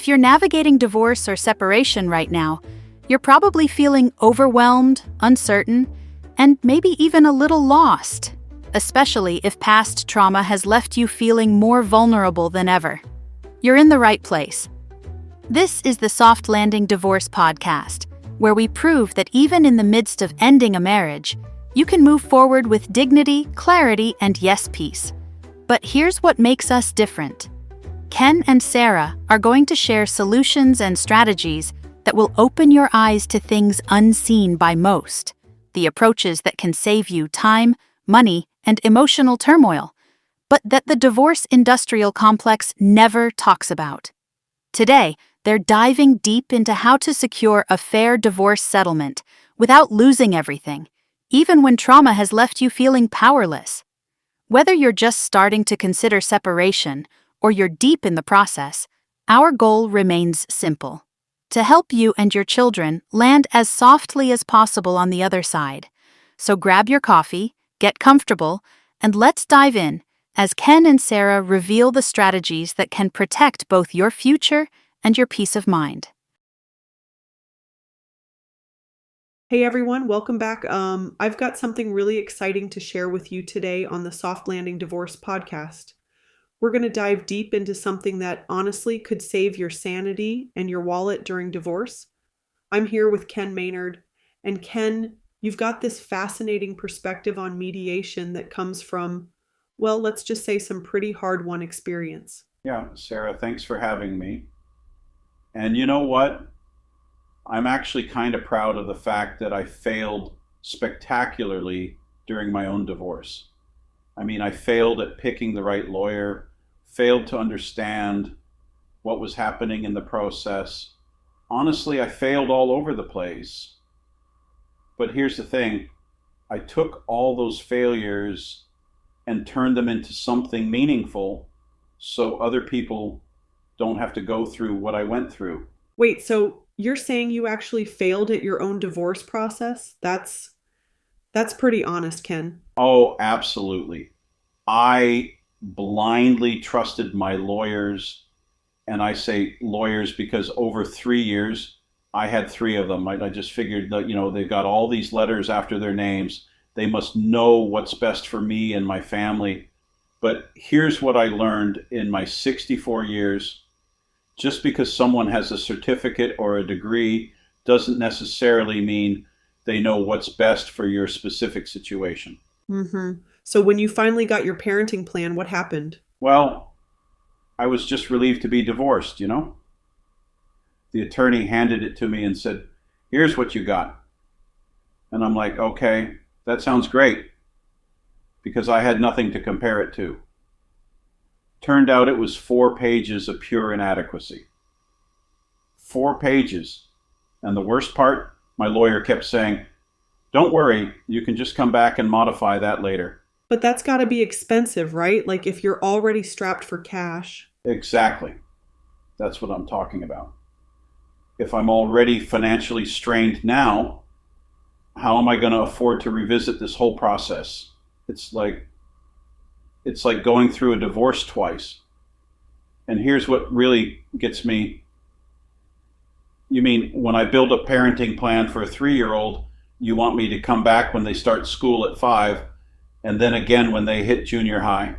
If you're navigating divorce or separation right now, you're probably feeling overwhelmed, uncertain, and maybe even a little lost, especially if past trauma has left you feeling more vulnerable than ever. You're in the right place. This is the Soft Landing Divorce Podcast, where we prove that even in the midst of ending a marriage, you can move forward with dignity, clarity, and yes, peace. But here's what makes us different. Ken and Sarah are going to share solutions and strategies that will open your eyes to things unseen by most, the approaches that can save you time, money, and emotional turmoil, but that the divorce industrial complex never talks about. Today, they're diving deep into how to secure a fair divorce settlement without losing everything, even when trauma has left you feeling powerless. Whether you're just starting to consider separation or you're deep in the process, our goal remains simple: to help you and your children land as softly as possible on the other side. So grab your coffee, get comfortable, and let's dive in as Ken and Sarah reveal the strategies that can protect both your future and your peace of mind. Hey everyone, welcome back. I've got something really exciting to share with you today on the Soft Landing Divorce Podcast. We're going to dive deep into something that honestly could save your sanity and your wallet during divorce. I'm here with Ken Maynard, and Ken, you've got this fascinating perspective on mediation that comes from, well, let's just say some pretty hard-won experience. Yeah, Sarah, thanks for having me. And you know what? I'm actually kind of proud of the fact that I failed spectacularly during my own divorce. I mean, I failed at picking the right lawyer, failed to understand what was happening in the process. Honestly, I failed all over the place. But here's the thing. I took all those failures and turned them into something meaningful so other people don't have to go through what I went through. Wait, so you're saying you actually failed at your own divorce process? That's pretty honest, Ken. Oh, absolutely. I blindly trusted my lawyers, and I say lawyers because over 3 years, I had 3 of them. I just figured that, they've got all these letters after their names. They must know what's best for me and my family. But here's what I learned in my 64 years. Just because someone has a certificate or a degree doesn't necessarily mean they know what's best for your specific situation. Mm-hmm. So when you finally got your parenting plan, what happened? Well, I was just relieved to be divorced, The attorney handed it to me and said, "Here's what you got." And I'm like, okay, that sounds great, because I had nothing to compare it to. Turned out it was 4 pages of pure inadequacy. 4 pages. And the worst part, my lawyer kept saying, "Don't worry, you can just come back and modify that later." But that's got to be expensive, right? Like if you're already strapped for cash. Exactly. That's what I'm talking about. If I'm already financially strained now, how am I going to afford to revisit this whole process? It's like going through a divorce twice. And here's what really gets me. You mean when I build a parenting plan for a 3-year-old, you want me to come back when they start school at 5, and then again when they hit junior high?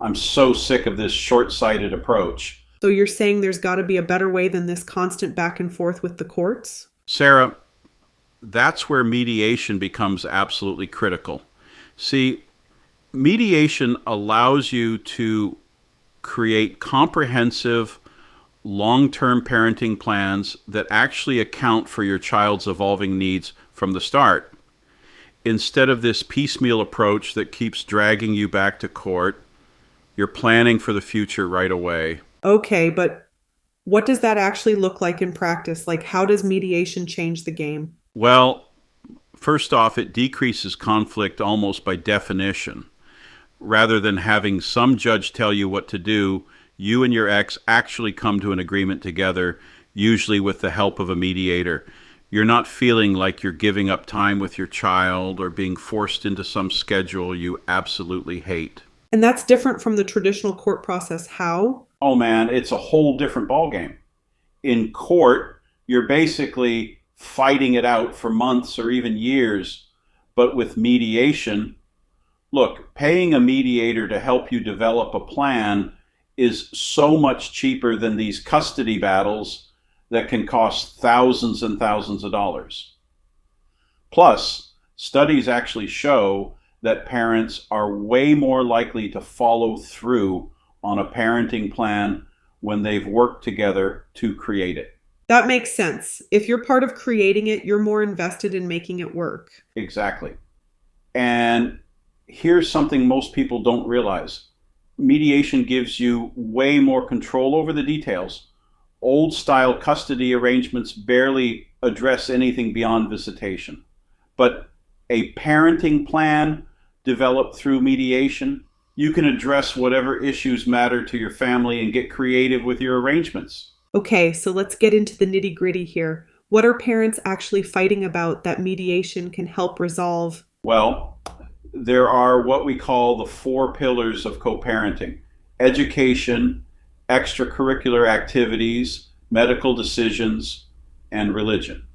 I'm so sick of this short-sighted approach. So you're saying there's got to be a better way than this constant back and forth with the courts? Sarah, that's where mediation becomes absolutely critical. See, mediation allows you to create comprehensive, long-term parenting plans that actually account for your child's evolving needs from the start, instead of this piecemeal approach that keeps dragging you back to court. You're planning for the future right away. Okay, but what does that actually look like in practice? Like, how does mediation change the game? Well, first off, it decreases conflict almost by definition. Rather than having some judge tell you what to do, you and your ex actually come to an agreement together, usually with the help of a mediator. You're not feeling like you're giving up time with your child or being forced into some schedule you absolutely hate. And that's different from the traditional court process. How? Oh man, it's a whole different ballgame. in court, you're basically fighting it out for months or even years. But with mediation, look, paying a mediator to help you develop a plan is so much cheaper than these custody battles that can cost thousands and thousands of dollars. Plus, studies actually show that parents are way more likely to follow through on a parenting plan when they've worked together to create it. That makes sense. If you're part of creating it, you're more invested in making it work. Exactly. And here's something most people don't realize. Mediation gives you way more control over the details. Old style custody arrangements barely address anything beyond visitation. But a parenting plan developed through mediation, you can address whatever issues matter to your family and get creative with your arrangements. Okay, so let's get into the nitty-gritty here. What are parents actually fighting about that mediation can help resolve? Well, there are what we call the 4 pillars of co-parenting: education, extracurricular activities, medical decisions, and religion.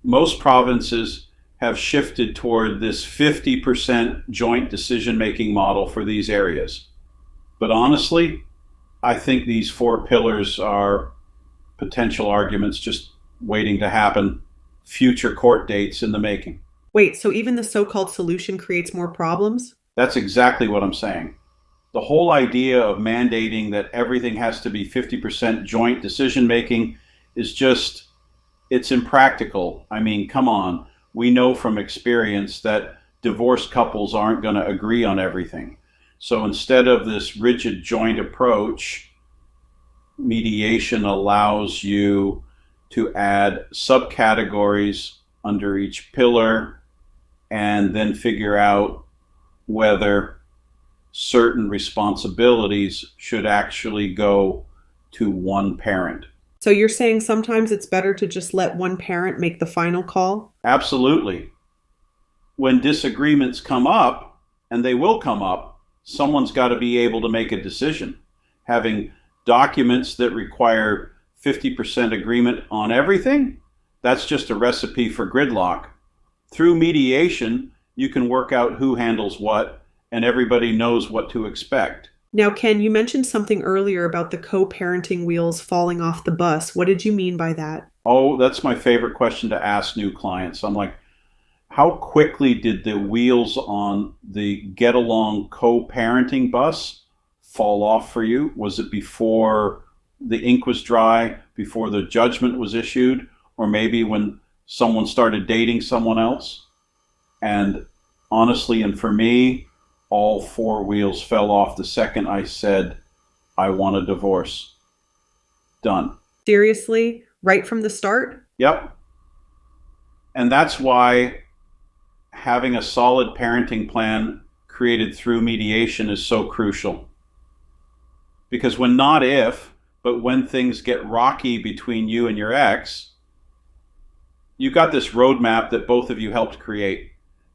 Most provinces have shifted toward this 50% joint decision-making model for these areas. But honestly, I think these 4 pillars are potential arguments just waiting to happen, future court dates in the making. Wait, so even the so-called solution creates more problems? That's exactly what I'm saying. The whole idea of mandating that everything has to be 50% joint decision making is just, it's impractical. I mean, come on. We know from experience that divorced couples aren't going to agree on everything. So instead of this rigid joint approach, mediation allows you to add subcategories under each pillar and then figure out whether certain responsibilities should actually go to one parent. So you're saying sometimes it's better to just let one parent make the final call? Absolutely. When disagreements come up, and they will come up, someone's got to be able to make a decision. Having documents that require 50% agreement on everything, that's just a recipe for gridlock. Through mediation, you can work out who handles what, and everybody knows what to expect. Now, Ken, you mentioned something earlier about the co-parenting wheels falling off the bus. What did you mean by that? Oh, that's my favorite question to ask new clients. I'm like, how quickly did the wheels on the get along co-parenting bus fall off for you? Was it before the ink was dry, before the judgment was issued, or maybe when someone started dating someone else? And honestly, and for me, all 4 wheels fell off the second I said, I want a divorce. Done. Seriously? Right from the start? Yep. And that's why having a solid parenting plan created through mediation is so crucial. Because when things get rocky between you and your ex, you got this roadmap that both of you helped create.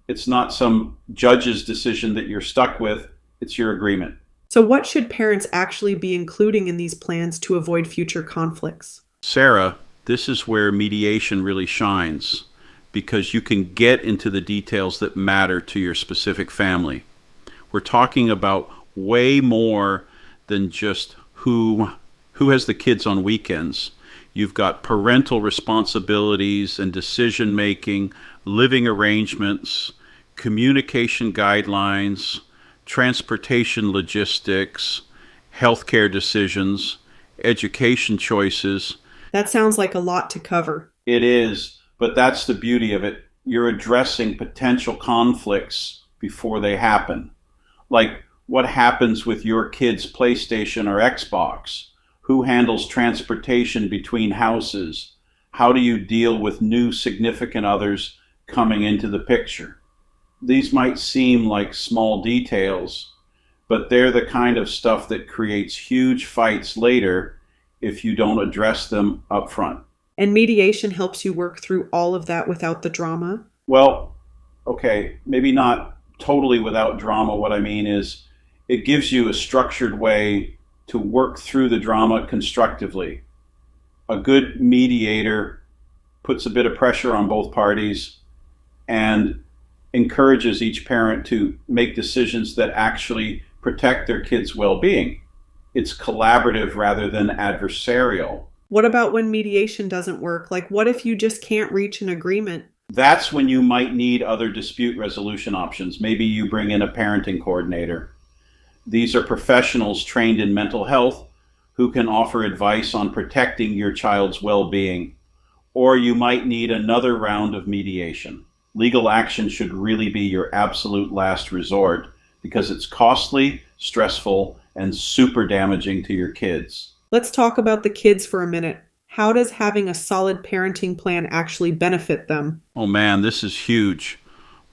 It's not some judge's decision that you're stuck with. It's your agreement. So what should parents actually be including in these plans to avoid future conflicts? Sarah, this is where mediation really shines, because you can get into the details that matter to your specific family. We're talking about way more than just who has the kids on weekends. You've got parental responsibilities and decision making, living arrangements, communication guidelines, transportation logistics, healthcare decisions, education choices. That sounds like a lot to cover. It is, but that's the beauty of it. You're addressing potential conflicts before they happen. Like, what happens with your kids' PlayStation or Xbox? Who handles transportation between houses? How do you deal with new significant others coming into the picture? These might seem like small details, but they're the kind of stuff that creates huge fights later if you don't address them up front. And mediation helps you work through all of that without the drama? Well, okay, maybe not totally without drama. What I mean is it gives you a structured way to work through the drama constructively. A good mediator puts a bit of pressure on both parties and encourages each parent to make decisions that actually protect their kids' well-being. It's collaborative rather than adversarial. What about when mediation doesn't work? Like, what if you just can't reach an agreement? That's when you might need other dispute resolution options. Maybe you bring in a parenting coordinator. These are professionals trained in mental health who can offer advice on protecting your child's well-being. Or you might need another round of mediation. Legal action should really be your absolute last resort because it's costly, stressful, and super damaging to your kids. Let's talk about the kids for a minute. How does having a solid parenting plan actually benefit them? Oh man, this is huge.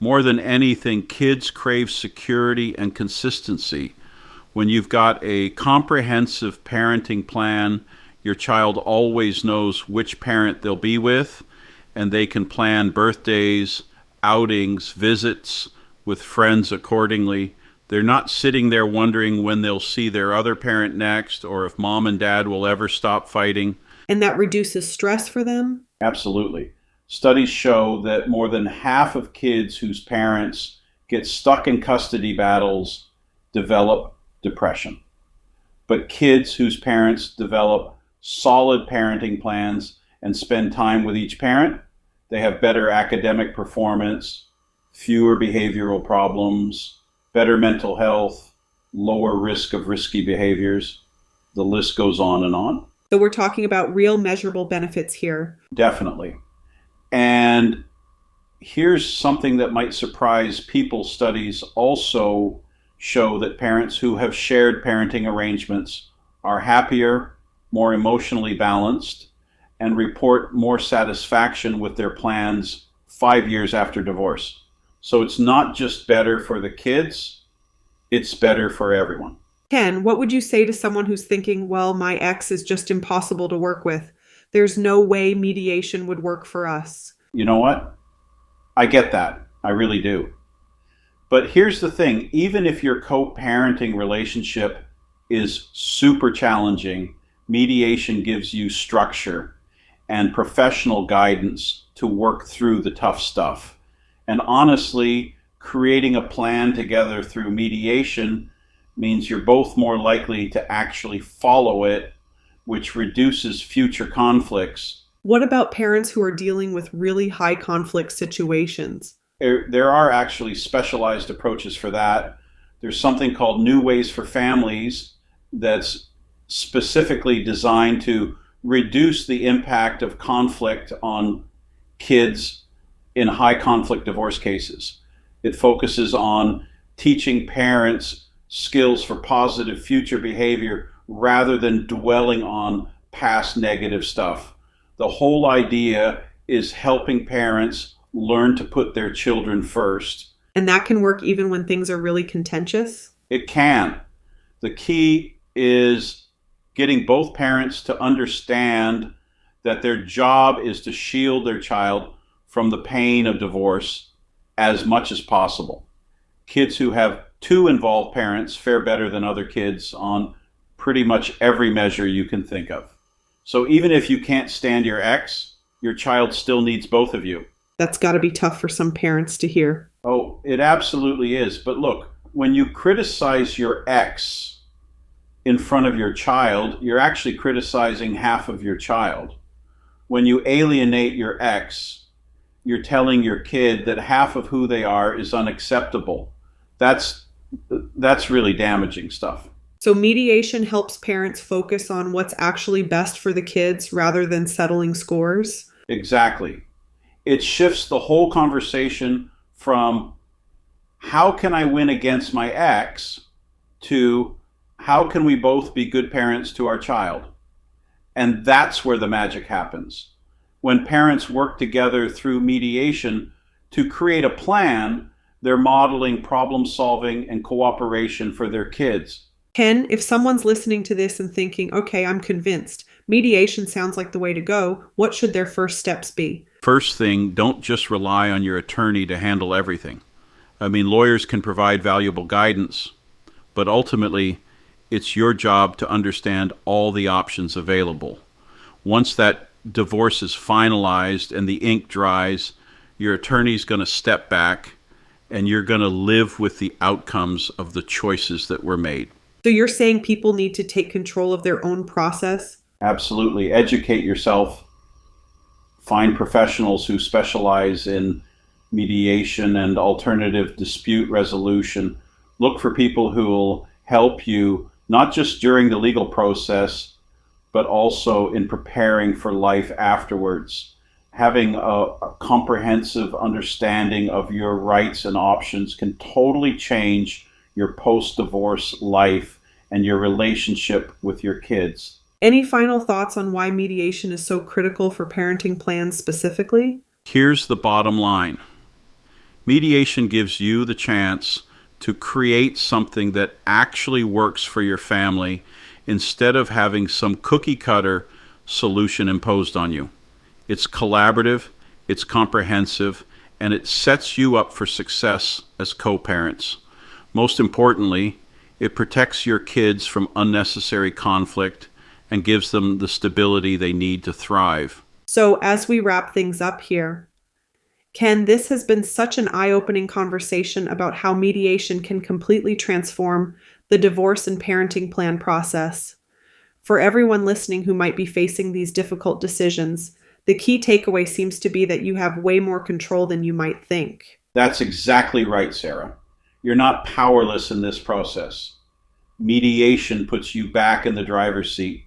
More than anything, kids crave security and consistency. When you've got a comprehensive parenting plan, your child always knows which parent they'll be with, and they can plan birthdays, outings, visits with friends accordingly. They're not sitting there wondering when they'll see their other parent next or if mom and dad will ever stop fighting. And that reduces stress for them? Absolutely. Studies show that more than half of kids whose parents get stuck in custody battles develop depression. But kids whose parents develop solid parenting plans and spend time with each parent, they have better academic performance, fewer behavioral problems, better mental health, lower risk of risky behaviors. The list goes on and on. So we're talking about real measurable benefits here. Definitely. And here's something that might surprise people. Studies also show that parents who have shared parenting arrangements are happier, more emotionally balanced, and report more satisfaction with their plans 5 years after divorce. So it's not just better for the kids, it's better for everyone. Ken, what would you say to someone who's thinking, well, my ex is just impossible to work with? There's no way mediation would work for us. You know what? I get that. I really do. But here's the thing. Even if your co-parenting relationship is super challenging, mediation gives you structure and professional guidance to work through the tough stuff. And honestly, creating a plan together through mediation means you're both more likely to actually follow it, which reduces future conflicts. What about parents who are dealing with really high conflict situations? There are actually specialized approaches for that. There's something called New Ways for Families that's specifically designed to reduce the impact of conflict on kids in high conflict divorce cases. It focuses on teaching parents skills for positive future behavior rather than dwelling on past negative stuff. The whole idea is helping parents learn to put their children first. And that can work even when things are really contentious? It can. The key is getting both parents to understand that their job is to shield their child from the pain of divorce as much as possible. Kids who have two involved parents fare better than other kids on pretty much every measure you can think of. So even if you can't stand your ex, your child still needs both of you. That's got to be tough for some parents to hear. Oh, it absolutely is. But look, when you criticize your ex in front of your child, you're actually criticizing half of your child. When you alienate your ex, you're telling your kid that half of who they are is unacceptable. That's really damaging stuff. So mediation helps parents focus on what's actually best for the kids rather than settling scores? Exactly. It shifts the whole conversation from how can I win against my ex to how can we both be good parents to our child? And that's where the magic happens. When parents work together through mediation to create a plan, they're modeling problem solving and cooperation for their kids. Ken, if someone's listening to this and thinking, okay, I'm convinced, mediation sounds like the way to go, what should their first steps be? First thing, don't just rely on your attorney to handle everything. I mean, lawyers can provide valuable guidance, but ultimately, it's your job to understand all the options available. Once that divorce is finalized and the ink dries, your attorney's going to step back and you're going to live with the outcomes of the choices that were made. So you're saying people need to take control of their own process? Absolutely. Educate yourself. Find professionals who specialize in mediation and alternative dispute resolution. Look for people who will help you, not just during the legal process, but also in preparing for life afterwards. Having a comprehensive understanding of your rights and options can totally change your post-divorce life and your relationship with your kids. Any final thoughts on why mediation is so critical for parenting plans specifically? Here's the bottom line. Mediation gives you the chance to create something that actually works for your family instead of having some cookie-cutter solution imposed on you. It's collaborative, it's comprehensive, and it sets you up for success as co-parents. Most importantly, it protects your kids from unnecessary conflict and gives them the stability they need to thrive. So as we wrap things up here, Ken, this has been such an eye-opening conversation about how mediation can completely transform the divorce and parenting plan process. For everyone listening who might be facing these difficult decisions, the key takeaway seems to be that you have way more control than you might think. That's exactly right, Sarah. You're not powerless in this process. Mediation puts you back in the driver's seat,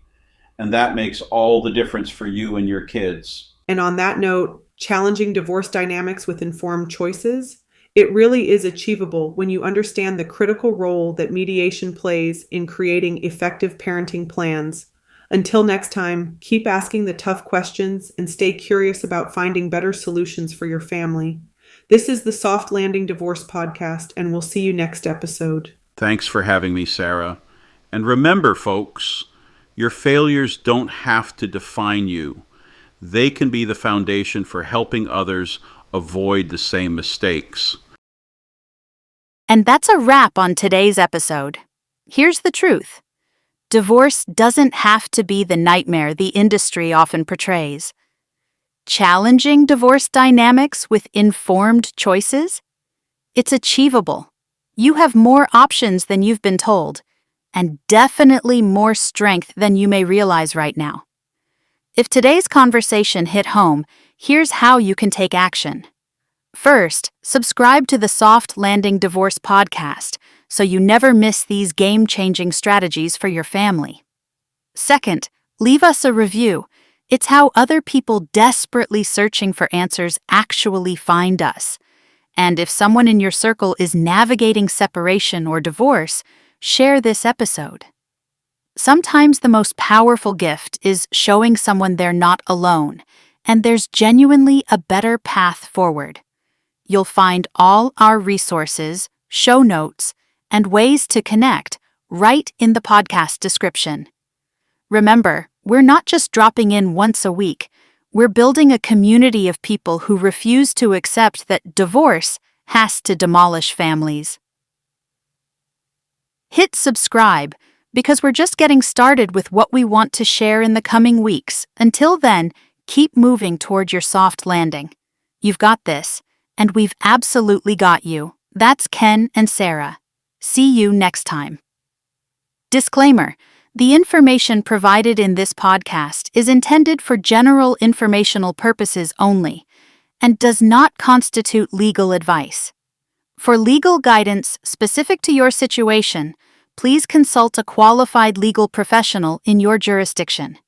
and that makes all the difference for you and your kids. And on that note, challenging divorce dynamics with informed choices, it really is achievable when you understand the critical role that mediation plays in creating effective parenting plans. Until next time, keep asking the tough questions and stay curious about finding better solutions for your family. This is the Soft Landing Divorce Podcast, and we'll see you next episode. Thanks for having me, Sarah. And remember, folks, your failures don't have to define you. They can be the foundation for helping others avoid the same mistakes. And that's a wrap on today's episode. Here's the truth. Divorce doesn't have to be the nightmare the industry often portrays. Challenging divorce dynamics with informed choices? It's achievable. You have more options than you've been told, and definitely more strength than you may realize right now. If today's conversation hit home, here's how you can take action. First, subscribe to the Soft Landing Divorce Podcast so you never miss these game-changing strategies for your family. Second, leave us a review. It's how other people desperately searching for answers actually find us. And if someone in your circle is navigating separation or divorce, share this episode. Sometimes the most powerful gift is showing someone they're not alone, and there's genuinely a better path forward. You'll find all our resources, show notes, and ways to connect right in the podcast description. Remember, we're not just dropping in once a week. We're building a community of people who refuse to accept that divorce has to demolish families. Hit subscribe, because we're just getting started with what we want to share in the coming weeks. Until then, keep moving toward your soft landing. You've got this, and we've absolutely got you. That's Ken and Sarah. See you next time. Disclaimer: the information provided in this podcast is intended for general informational purposes only and does not constitute legal advice. For legal guidance specific to your situation, please consult a qualified legal professional in your jurisdiction.